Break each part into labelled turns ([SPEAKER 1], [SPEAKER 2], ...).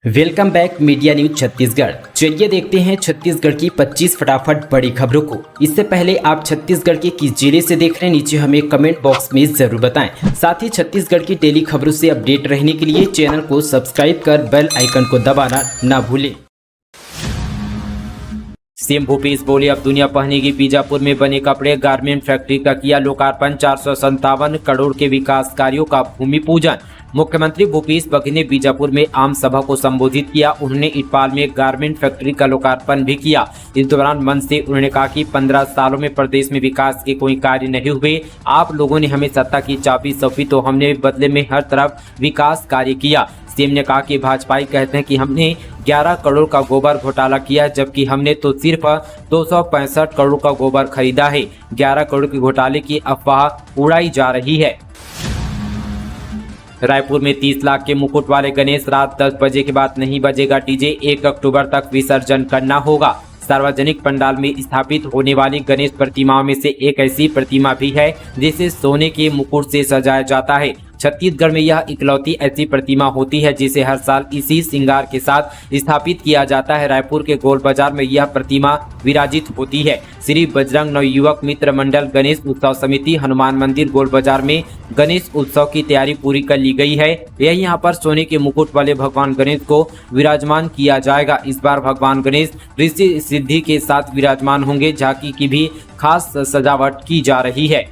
[SPEAKER 1] Welcome back media news Chhattisgarh. चलिए देखते हैं छत्तीसगढ़ की 25 फटाफट बड़ी खबरों को। इससे पहले आप छत्तीसगढ़ के किस जिले से देख रहे हैं, नीचे हमें कमेंट बॉक्स में जरूर बताएं। साथ ही छत्तीसगढ़ की डेली खबरों से अपडेट रहने के लिए चैनल को सब्सक्राइब कर बेल आइकन को दबाना ना भूलें। सीएम भूपेश बोले, अब दुनिया पहनेगी। बीजापुर में बने कपड़े गारमेंट फैक्ट्री का किया लोकार्पण। 457 करोड़ के विकास कार्यों का भूमि पूजन। मुख्यमंत्री भूपेश बघेल ने बीजापुर में आम सभा को संबोधित किया। उन्होंने इटपाल में गारमेंट फैक्ट्री का लोकार्पण भी किया। इस दौरान मंच से उन्होंने कहा कि 15 सालों में प्रदेश में विकास के कोई कार्य नहीं हुए। आप लोगों ने हमें सत्ता की चाबी सौंपी तो हमने बदले में हर तरफ विकास कार्य किया। सीएम ने कहा कि भाजपाई कहते हैं कि हमने 11 करोड़ का गोबर घोटाला किया, जबकि हमने तो सिर्फ 265 करोड़ का गोबर खरीदा है। 11 करोड़ के घोटाले की अफवाह उड़ाई जा रही है। रायपुर में 30 लाख के मुकुट वाले गणेश रात 10 बजे के बाद नहीं बजेगा डीजे। 1 अक्टूबर तक विसर्जन करना होगा। सार्वजनिक पंडाल में स्थापित होने वाली गणेश प्रतिमाओं में से एक ऐसी प्रतिमा भी है जिसे सोने के मुकुट से सजाया जाता है। छत्तीसगढ़ में यह इकलौती ऐसी प्रतिमा होती है जिसे हर साल इसी श्रृंगार के साथ स्थापित किया जाता है। रायपुर के गोल बाजार में यह प्रतिमा विराजित होती है। श्री बजरंग नवयुवक मित्र मंडल गणेश उत्सव समिति हनुमान मंदिर गोल बाजार में गणेश उत्सव की तैयारी पूरी कर ली गई है। यहाँ पर सोने के मुकुट वाले भगवान गणेश को विराजमान किया जाएगा। इस बार भगवान गणेश ऋषि सिद्धि के साथ विराजमान होंगे। झांकी की भी खास सजावट की जा रही है।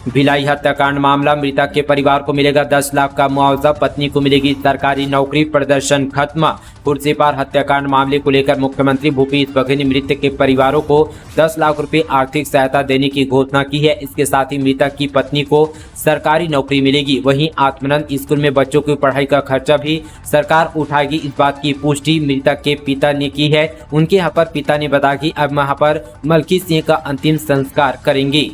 [SPEAKER 1] भिलाई हत्याकांड मामला, मृतक के परिवार को मिलेगा 10 लाख का मुआवजा, पत्नी को मिलेगी सरकारी नौकरी, प्रदर्शन खत्म। खुर्सीपार हत्याकांड मामले को लेकर मुख्यमंत्री भूपेश बघेल ने मृतक के परिवारों को 10 लाख रुपए आर्थिक सहायता देने की घोषणा की है। इसके साथ ही मृतक की पत्नी को सरकारी नौकरी मिलेगी। वहीं आत्मानंद स्कूल में बच्चों की पढ़ाई का खर्चा भी सरकार उठाएगी। इस बात की पुष्टि मृतक के पिता ने की है। उनके यहाँ पर पिता ने बताया कि अब यहाँ पर मलकी सिंह का अंतिम संस्कार करेंगे।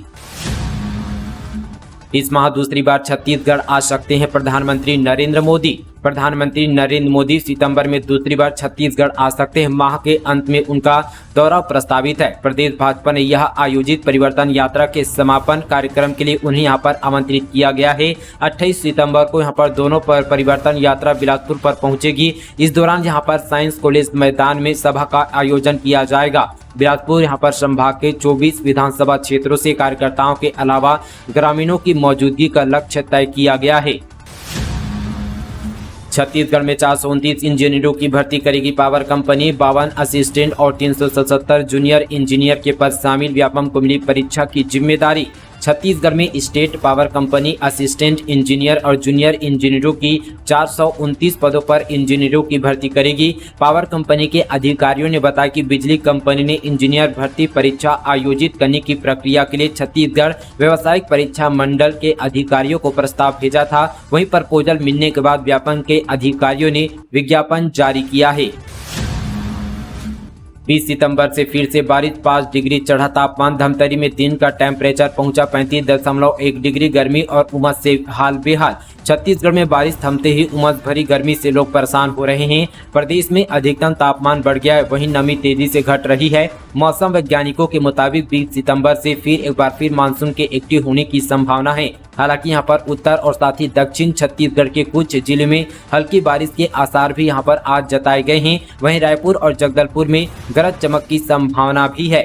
[SPEAKER 1] इस माह दूसरी बार छत्तीसगढ़ आ सकते हैं प्रधानमंत्री नरेंद्र मोदी। प्रधानमंत्री नरेंद्र मोदी सितंबर में दूसरी बार छत्तीसगढ़ आ सकते हैं। माह के अंत में उनका दौरा प्रस्तावित है। प्रदेश भाजपा ने यह आयोजित परिवर्तन यात्रा के समापन कार्यक्रम के लिए उन्हें यहां पर आमंत्रित किया गया है। 28 सितंबर को यहां पर दोनों पर परिवर्तन यात्रा बिलासपुर पर पहुंचेगी। इस दौरान यहां पर साइंस कॉलेज मैदान में सभा का आयोजन किया जाएगा। बिलासपुर यहां पर संभाग के 24 विधानसभा क्षेत्रों से कार्यकर्ताओं के अलावा ग्रामीणों की मौजूदगी का लक्ष्य तय किया गया है। छत्तीसगढ़ में 429 इंजीनियरों की भर्ती करेगी पावर कंपनी। 52 असिस्टेंट और 377 जूनियर इंजीनियर के पद शामिल। व्यापम को मिली परीक्षा की जिम्मेदारी। छत्तीसगढ़ में state power company assistant engineer और जूनियर इंजीनियरों की 429 पदों पर इंजीनियरों की भर्ती करेगी। पावर कंपनी के अधिकारियों ने बताया कि बिजली कंपनी ने इंजीनियर भर्ती परीक्षा आयोजित करने की प्रक्रिया के लिए छत्तीसगढ़ व्यावसायिक परीक्षा मंडल के अधिकारियों को प्रस्ताव भेजा था। वहीं प्रपोजल मिलने के बाद व्यापम के अधिकारियों ने विज्ञापन जारी किया है। 20 सितंबर से फिर से बारिश, 5 डिग्री चढ़ा तापमान। धमतरी में दिन का टेम्परेचर पहुंचा 35.1 डिग्री। गर्मी और उमस से हाल बेहाल। छत्तीसगढ़ में बारिश थमते ही उमस भरी गर्मी से लोग परेशान हो रहे हैं। प्रदेश में अधिकतम तापमान बढ़ गया है, वहीं नमी तेजी से घट रही है। मौसम वैज्ञानिकों के मुताबिक 20 सितंबर से एक बार फिर मानसून के एक्टिव होने की संभावना है। हालांकि यहां पर उत्तर और साथ ही दक्षिण छत्तीसगढ़ के कुछ जिलों में हल्की बारिश के आसार भी यहां पर आज जताए गए हैं। वहीं रायपुर और जगदलपुर में गरज चमक की संभावना भी है।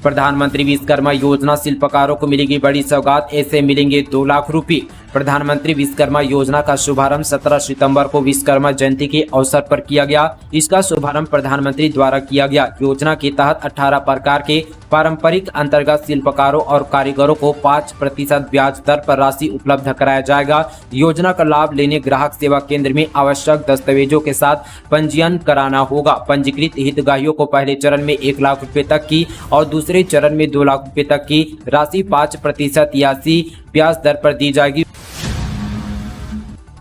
[SPEAKER 1] प्रधानमंत्री विश्वकर्मा योजना, शिल्पकारों को मिलेगी बड़ी सौगात। ऐसे मिलेंगे 2 लाख रुपए। प्रधानमंत्री विश्वकर्मा योजना का शुभारंभ 17 सितंबर को विश्वकर्मा जयंती के अवसर पर किया गया। इसका शुभारंभ प्रधानमंत्री द्वारा किया गया। योजना के तहत 18 प्रकार के पारंपरिक अंतर्गत शिल्पकारों और कारीगरों को 5% ब्याज दर पर राशि उपलब्ध कराया जाएगा। योजना का लाभ लेने ग्राहक सेवा केंद्र में आवश्यक दस्तावेजों के साथ पंजीयन कराना होगा। पंजीकृत हितग्राहियों को पहले चरण में 1 लाख रुपए तक की और दूसरे चरण में 2 लाख रुपए तक की राशि 5% यासी ब्याज दर पर दी जाएगी।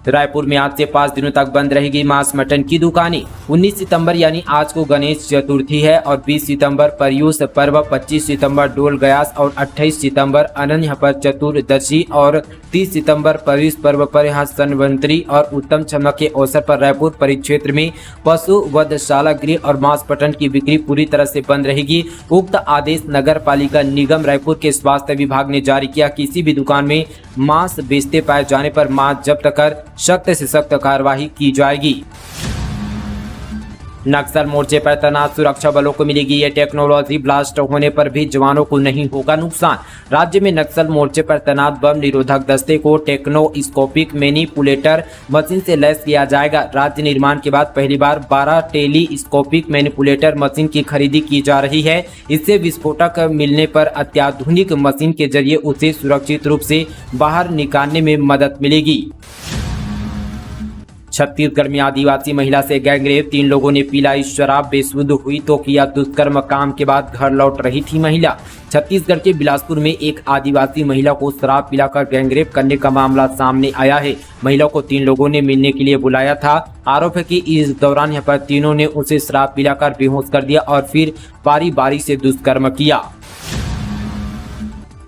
[SPEAKER 1] रायपुर में आज से 5 दिनों तक बंद रहेगी मांस मटन की दुकानें। 19 सितंबर यानी आज को गणेश चतुर्थी है और 20 सितंबर परयूष पर्व, 25 सितंबर डोल गयास और 28 सितंबर अनन्य पर चतुर्दशी और 30 सितंबर परयूष पर्व पर यहाँ संवंतरी और उत्तम क्षमा के अवसर पर रायपुर परिक्षेत्र में पशु वधशाला गृह और मांस मटन की बिक्री पूरी तरह से बंद रहेगी। उक्त आदेश नगर पालिका निगम रायपुर के स्वास्थ्य विभाग ने जारी किया। किसी भी दुकान में मांस बेचते पाए जाने पर मांस जब्त कर सख्त से सख्त कार्रवाई की जाएगी। नक्सल मोर्चे पर तैनात सुरक्षा बलों को मिलेगी ये टेक्नोलॉजी, ब्लास्ट होने पर भी जवानों को नहीं होगा नुकसान। राज्य में नक्सल मोर्चे पर तैनात बम निरोधक दस्ते को टेक्नोस्कोपिक मैनिपुलेटर मशीन से लैस किया जाएगा। राज्य निर्माण के बाद पहली बार 12 टेलीस्कोपिक मैनिपुलेटर मशीन की खरीदी की जा रही है। इससे विस्फोटक मिलने पर अत्याधुनिक मशीन के जरिए उसे सुरक्षित रूप से बाहर निकालने में मदद मिलेगी। छत्तीसगढ़ में आदिवासी महिला से गैंगरेप, 3 लोगों ने पिलाई शराब, बेसुध हुई तो किया दुष्कर्म, काम के बाद घर लौट रही थी महिला। छत्तीसगढ़ के बिलासपुर में एक आदिवासी महिला को शराब पिलाकर गैंगरेप करने का मामला सामने आया है। महिला को 3 लोगों ने मिलने के लिए बुलाया था। आरोप है कि इस दौरान यहाँ पर तीनों ने उसे शराब पिलाकर बेहोश कर दिया और फिर बारी बारी से दुष्कर्म किया।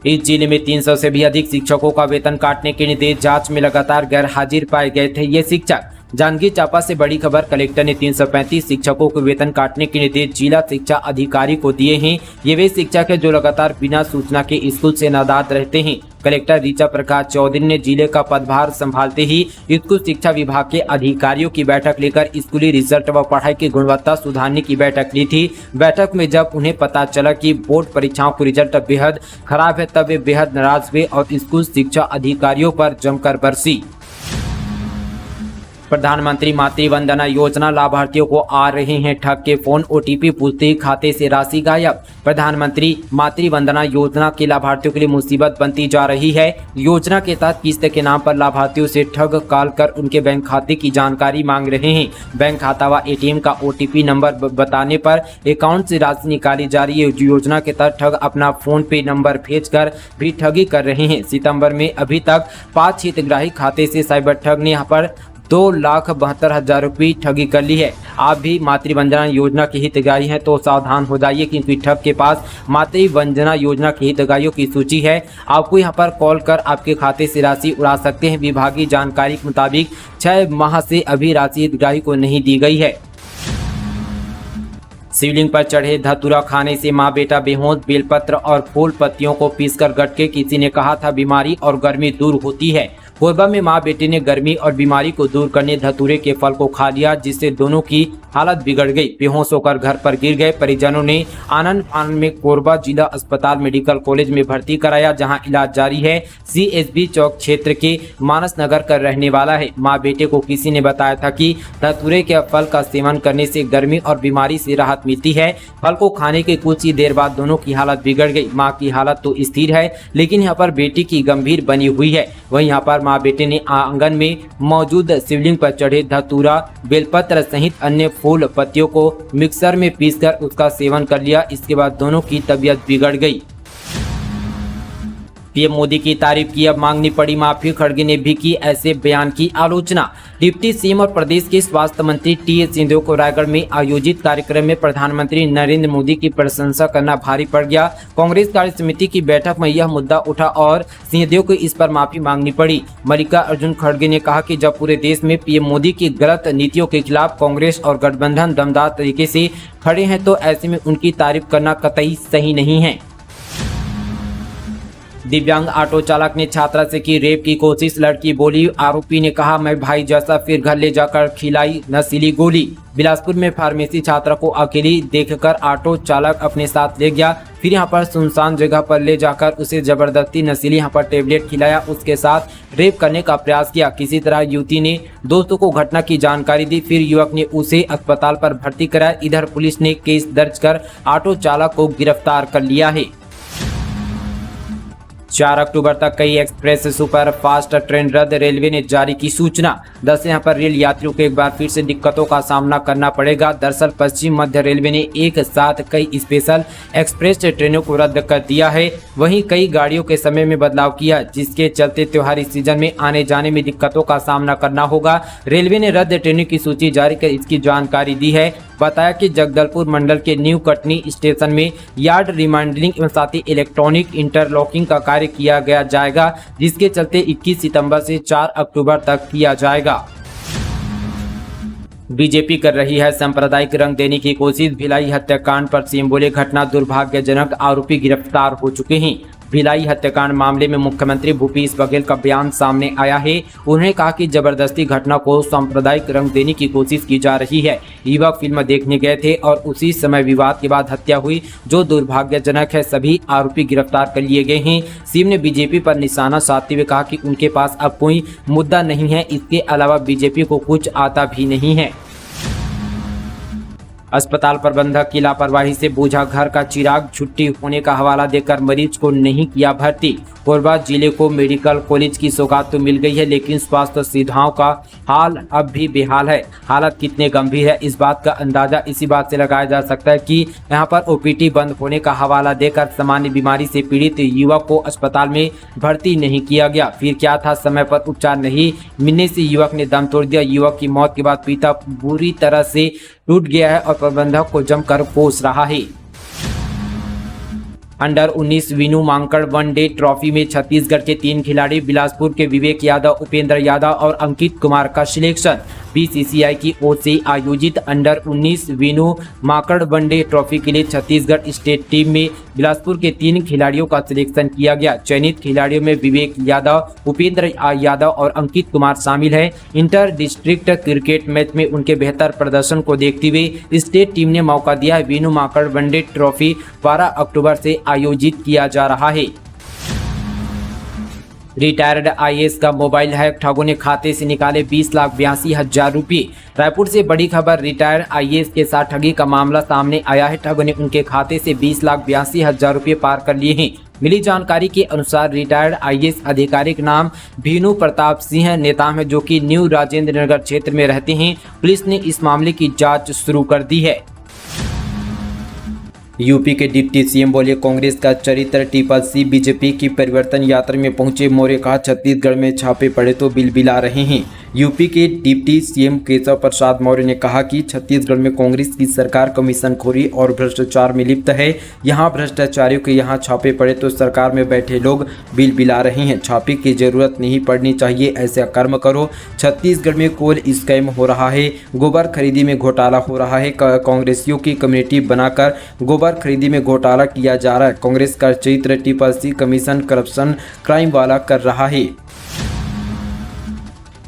[SPEAKER 1] इस जिले में 300 से भी अधिक शिक्षकों का वेतन काटने के निर्देश, जांच में लगातार गैर हाजिर पाए गए थे ये शिक्षक। जांजगीर चांपा से बड़ी खबर, कलेक्टर ने 335 शिक्षकों को वेतन काटने के निर्देश जिला शिक्षा अधिकारी को दिए हैं। ये वे शिक्षक हैं जो लगातार बिना सूचना के स्कूल से नादाद रहते हैं। कलेक्टर ऋचा प्रकाश चौधरी ने जिले का पदभार संभालते ही स्कूल शिक्षा विभाग के अधिकारियों की बैठक लेकर स्कूली रिजल्ट व पढ़ाई की गुणवत्ता सुधारने की बैठक ली थी। बैठक में जब उन्हें पता चला कि बोर्ड परीक्षाओं को रिजल्ट बेहद खराब है, तब वे बेहद नाराज हुए और स्कूल शिक्षा अधिकारियों पर जमकर बरसी। प्रधानमंत्री मातृ वंदना योजना, लाभार्थियों को आ रहे हैं ठग के फोन, ओटीपी पूछते ही खाते से राशि गायब। प्रधानमंत्री मातृ वंदना योजना के लाभार्थियों के लिए मुसीबत बनती जा रही है। योजना के तहत किस्त के नाम पर लाभार्थियों से ठग कॉल कर उनके बैंक खाते की जानकारी मांग रहे हैं। बैंक खाता व एटीएम का ओटीपी नंबर बताने पर अकाउंट से राशि निकाली जा रही है। योजना के तहत ठग अपना फोन पे नंबर भेजकर भी ठगी कर रहे हैं। सितंबर में अभी तक 5 हितग्राही खाते से साइबर ठग ने यहाँ पर 2,72,000 रुपये ठगी कर ली है। आप भी मातृ वंदना योजना के हितग्राही हैं तो सावधान हो जाइए, क्योंकि ठग के पास मातृ वंदना योजना के हितग्राहियों की सूची है। आपको यहां पर कॉल कर आपके खाते से राशि उड़ा सकते हैं। विभागीय जानकारी के मुताबिक 6 माह से अभी राशि हितग्राही को नहीं दी गई है। शिवलिंग पर चढ़े धतूरा खाने से मां बेटा बेहोश, बेलपत्र और फूल पत्तियों को पीसकर गटके, किसी ने कहा था बीमारी और गर्मी दूर होती है। कोरबा में मां बेटे ने गर्मी और बीमारी को दूर करने धतूरे के फल को खा लिया, जिससे दोनों की हालत बिगड़ गई। बेहोश होकर घर पर गिर गए। परिजनों ने आनंद फानन में कोरबा जिला अस्पताल मेडिकल कॉलेज में भर्ती कराया, जहां इलाज जारी है। CSB चौक क्षेत्र के मानस नगर का रहने वाला है। मां बेटे को किसी ने बताया था कि धतूरे के फल का सेवन करने से गर्मी और बीमारी से राहत मिलती है। फल को खाने के कुछ ही देर बाद दोनों की हालत बिगड़ गई। माँ की हालत तो स्थिर है, लेकिन यहाँ पर बेटी की गंभीर बनी हुई है। वहीं यहाँ पर माँ बेटे ने आंगन में मौजूद शिवलिंग पर चढ़े धतूरा, बेलपत्र सहित अन्य फूल पत्तियों को मिक्सर में पीसकर उसका सेवन कर लिया। इसके बाद दोनों की तबीयत बिगड़ गई। पीएम मोदी की तारीफ की, अब मांगनी पड़ी माफी। खड़गे ने भी की ऐसे बयान की आलोचना। डिप्टी सीएम और प्रदेश के स्वास्थ्य मंत्री टी.एस. सिंहदेव को रायगढ़ में आयोजित कार्यक्रम में प्रधानमंत्री नरेंद्र मोदी की प्रशंसा करना भारी पड़ गया। कांग्रेस कार्य समिति की बैठक में यह मुद्दा उठा और सिंहदेव को इस पर माफी मांगनी पड़ी। मल्लिकार्जुन खड़गे ने कहा कि जब पूरे देश में पीएम मोदी की गलत नीतियों के खिलाफ कांग्रेस और गठबंधन दमदार तरीके से खड़े हैं, तो ऐसे में उनकी तारीफ करना कतई सही नहीं है। दिव्यांग ऑटो चालक ने छात्रा से की रेप की कोशिश, लड़की बोली। आरोपी ने कहा मैं भाई जैसा, फिर घर ले जाकर खिलाई नशीली गोली। बिलासपुर में फार्मेसी छात्रा को अकेली देखकर ऑटो चालक अपने साथ ले गया, फिर यहां पर सुनसान जगह पर ले जाकर उसे जबरदस्ती नशीली यहां पर टेबलेट खिलाया, उसके साथ रेप करने का प्रयास किया। किसी तरह युवती ने दोस्तों को घटना की जानकारी दी, फिर युवक ने उसे अस्पताल पर भर्ती कराया। इधर पुलिस ने केस दर्ज कर ऑटो चालक को गिरफ्तार कर लिया है। 4 अक्टूबर तक कई एक्सप्रेस सुपर फास्ट ट्रेन रद्द, रेलवे ने जारी की सूचना। 10 यहाँ पर रेल यात्रियों को एक बार फिर से दिक्कतों का सामना करना पड़ेगा। दरअसल पश्चिम मध्य रेलवे ने एक साथ कई स्पेशल एक्सप्रेस ट्रेनों को रद्द कर दिया है। वहीं कई गाड़ियों के समय में बदलाव किया, जिसके चलते त्योहारी सीजन में आने जाने में दिक्कतों का सामना करना होगा। रेलवे ने रद्द ट्रेनों की सूची जारी कर इसकी जानकारी दी है। बताया कि जगदलपुर मंडल के न्यू कटनी स्टेशन में यार्ड रिमाइंडरिंग एवं साथ ही इलेक्ट्रॉनिक इंटरलॉकिंग का कार्य किया गया जाएगा, जिसके चलते 21 सितंबर से 4 अक्टूबर तक किया जाएगा। बीजेपी कर रही है सांप्रदायिक रंग देने की कोशिश। भिलाई हत्याकांड पर सीएम बोले घटना दुर्भाग्यजनक, आरोपी गिरफ्तार हो चुके हैं। भिलाई हत्याकांड मामले में मुख्यमंत्री भूपेश बघेल का बयान सामने आया है। उन्होंने कहा कि जबरदस्ती घटना को सांप्रदायिक रंग देने की कोशिश की जा रही है। युवक फिल्म देखने गए थे और उसी समय विवाद के बाद हत्या हुई, जो दुर्भाग्यजनक है। सभी आरोपी गिरफ्तार कर लिए गए हैं। सीएम ने बीजेपी पर निशाना साधते हुए कहा कि उनके पास अब कोई मुद्दा नहीं है, इसके अलावा बीजेपी को कुछ आता भी नहीं है। अस्पताल प्रबंधक की लापरवाही से बुझा घर का चिराग, छुट्टी होने का हवाला देकर मरीज को नहीं किया भर्ती। कोरबा जिले को मेडिकल कॉलेज की सौगात तो मिल गई है, लेकिन स्वास्थ्य सुविधाओं का हाल अब भी बेहाल है। हालत कितने गंभीर है, इस बात का अंदाजा इसी बात से लगाया जा सकता है कि यहाँ पर ओपीडी बंद होने का हवाला देकर सामान्य बीमारी से पीड़ित युवक को अस्पताल में भर्ती नहीं किया गया। फिर क्या था, समय पर उपचार नहीं मिलने से युवक ने दम तोड़ दिया। युवक की मौत के बाद पिता बुरी तरह से टूट गया है और प्रबंधक को जमकर कोस रहा है। Under 19 Vinoo Mankad one day trophy में छत्तीसगढ़ के 3 खिलाड़ी बिलासपुर के विवेक यादव, उपेंद्र यादव और अंकित कुमार का सिलेक्शन। बीसीसीआई की ओर से आयोजित under 19 Vinoo Mankad one day trophy के लिए छत्तीसगढ़ स्टेट टीम में बिलासपुर के 3 खिलाड़ियों का सिलेक्शन किया गया। चयनित खिलाड़ियों में विवेक यादव, उपेंद्र यादव और अंकित कुमार शामिल हैं। इंटर डिस्ट्रिक्ट क्रिकेट मैच में उनके बेहतर प्रदर्शन को देखते हुए स्टेट टीम ने मौका दिया है। वीनू मांकड़ वनडे ट्रॉफी 12 अक्टूबर से आयोजित किया जा रहा है। रिटायर्ड आईएएस का मोबाइल हैक, ठगों ने खाते से निकाले 20,82,000 रुपये। रायपुर से बड़ी खबर, रिटायर्ड आईएएस के साथ ठगी का मामला सामने आया है। ठगों ने उनके खाते से 20,82,000 रुपये पार कर लिए हैं। मिली जानकारी के अनुसार रिटायर्ड आईएएस अधिकारी का नाम भीनू प्रताप सिंह नेताम है, जो कि न्यू राजेंद्र नगर क्षेत्र में रहते हैं। पुलिस ने इस मामले की जाँच शुरू कर दी है। यूपी के डिप्टी सीएम बोले कांग्रेस का चरित्र TCC। बीजेपी की परिवर्तन यात्रा में पहुंचे मौर्य कहा छत्तीसगढ़ में छापे पड़े तो बिलबिला रहे हैं। यूपी के डिप्टी सीएम केशव प्रसाद मौर्य ने कहा कि छत्तीसगढ़ में कांग्रेस की सरकार कमीशनखोरी और भ्रष्टाचार में लिप्त है। यहां भ्रष्टाचारियों के यहां छापे पड़े तो सरकार में बैठे लोग बिलबिला रहे हैं। छापे की जरूरत नहीं पड़नी चाहिए, ऐसा कर्म करो। छत्तीसगढ़ में कोल स्कैम हो रहा है, गोबर खरीदी में घोटाला हो रहा है। कांग्रेसियों की कमेटी बनाकर गोबर खरीदी में घोटाला किया जा रहा है। कांग्रेस का चरित्र TCC कमीशन करप्शन क्राइम वाला कर रहा है।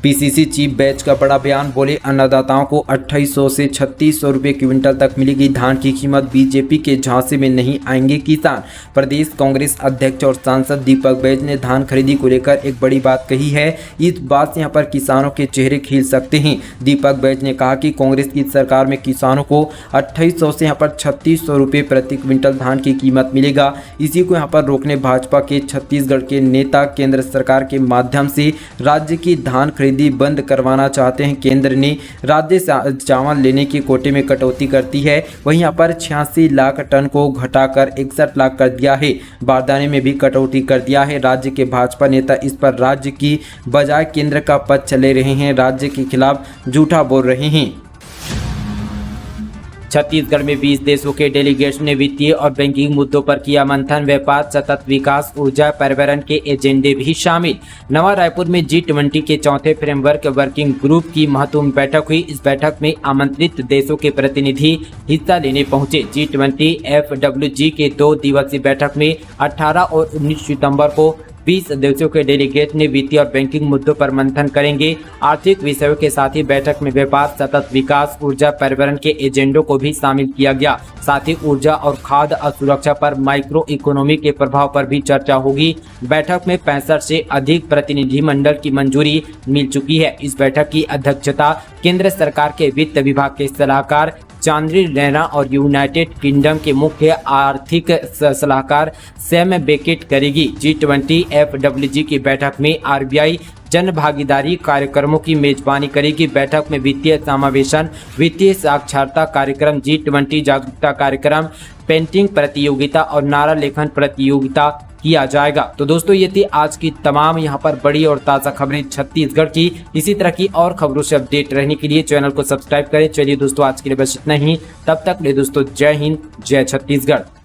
[SPEAKER 1] पीसीसी चीफ बैच का बड़ा बयान, बोले अन्नदाताओं को 2800 से 3600 रुपये क्विंटल तक मिलेगी धान की कीमत। बीजेपी के झांसे में नहीं आएंगे किसान। प्रदेश कांग्रेस अध्यक्ष और सांसद दीपक बैज ने धान खरीदी को लेकर एक बड़ी बात कही है। इस बात से यहाँ पर किसानों के चेहरे खिल सकते हैं। दीपक बैज ने कहा कि कांग्रेस की सरकार में किसानों को 2800 से यहाँ पर 3600 रुपये प्रति क्विंटल धान की कीमत मिलेगा। इसी को यहाँ पर रोकने भाजपा के छत्तीसगढ़ के नेता केंद्र सरकार के माध्यम से राज्य की धान खरीदी बंद करवाना चाहते हैं। केंद्र ने राज्य से चावल लेने की कोटे में कटौती करती है, वहीं यहाँ पर 86 लाख टन को घटाकर 61 लाख कर दिया है। बारदाने में भी कटौती कर दिया है। राज्य के भाजपा नेता इस पर राज्य की बजाय केंद्र का पक्ष ले रहे हैं, राज्य के खिलाफ झूठा बोल रहे हैं। छत्तीसगढ़ में 20 देशों के डेलीगेट्स ने वित्तीय और बैंकिंग मुद्दों पर किया मंथन। व्यापार, सतत विकास, ऊर्जा, पर्यावरण के एजेंडे भी शामिल। नवा रायपुर में G20 के चौथे फ्रेमवर्क वर्किंग ग्रुप की महत्वपूर्ण बैठक हुई। इस बैठक में आमंत्रित देशों के प्रतिनिधि हिस्सा लेने पहुंचे। G20 FWG के 2 दिवसीय बैठक में 18 और 19 सितंबर को 20 देशों के डेलीगेट ने वित्तीय और बैंकिंग मुद्दों पर मंथन करेंगे। आर्थिक विषयों के साथ ही बैठक में व्यापार, सतत विकास, ऊर्जा, पर्यावरण के एजेंडों को भी शामिल किया गया। साथ ही ऊर्जा और खाद्य असुरक्षा पर माइक्रो इकोनॉमी के प्रभाव पर भी चर्चा होगी। बैठक में 65 से अधिक प्रतिनिधिमंडल की मंजूरी मिल चुकी है। इस बैठक की अध्यक्षता केंद्र सरकार के वित्त विभाग के सलाहकार चांद्री रैना और यूनाइटेड किंगडम के मुख्य आर्थिक सलाहकार सैम बेकेट करेगी। G20 FWG की बैठक में RBI जन भागीदारी कार्यक्रमों की मेजबानी करेगी। बैठक में वित्तीय समावेशन, वित्तीय साक्षरता कार्यक्रम, G20 जागरूकता कार्यक्रम, पेंटिंग प्रतियोगिता और नारा लेखन प्रतियोगिता किया जाएगा। तो दोस्तों ये थी आज की तमाम यहाँ पर बड़ी और ताज़ा खबरें छत्तीसगढ़ की। इसी तरह की और खबरों से अपडेट रहने के लिए चैनल को सब्सक्राइब करें। चलिए दोस्तों आज के लिए बस इतना ही। तब तक ले दोस्तों, जय हिंद, जय छत्तीसगढ़।